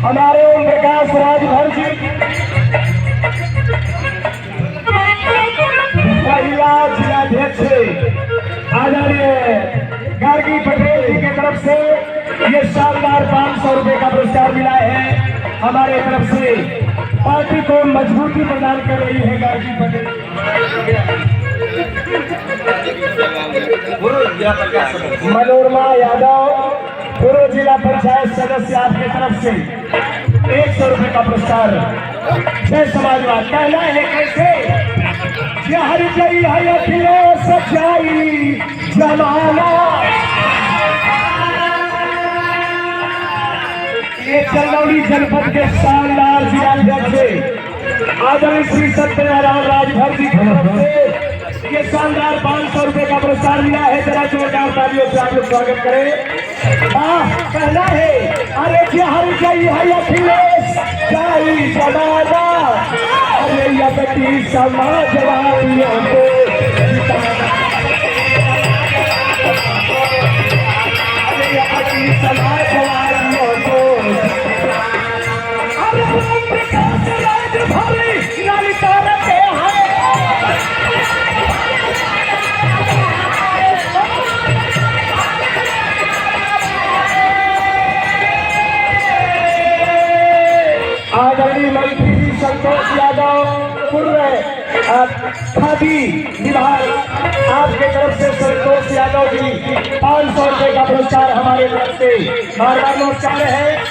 हमारे ओम प्रकाश राजभर जी, महिला जिलाध्यक्ष आदरणीय गार्गी पटेल जी की तरफ से ये शानदार 500 रुपए का पुरस्कार मिला है। हमारे तरफ से पार्टी को मजबूती प्रदान कर रही है गार्गी पटेल। मनोरमा यादव, पूर्व जिला पंचायत सदस्य, आपकी तरफ से 100 रुपए का पुरस्कार। जय समाजवाद। कहना है कैसे, हर गई है अखिलेश सच्चाई जमाना। ये चंदौली जनपद के शानदार जिलाध्यक्ष आदरणीय श्री सत्यनारायण राजभर जी की तरफ से ये शानदार 500 रुपए का पुरस्कार मिला है। जरा जोरदार तालियों से आप लोग स्वागत करें। कहना है, अरे हर गई है अखिलेश सच्चाई जमाना। अरे यदि समाजवादियों को समाजवादियों को ललिता रखे हैं। आदरणीय मंत्री जी संतोष यादव, पूर्व खादी विभाग, आपके तरफ से संतोष यादव जी 500 रुपए का पुरस्कार हमारे तरफ से बार बार नमस्कार है।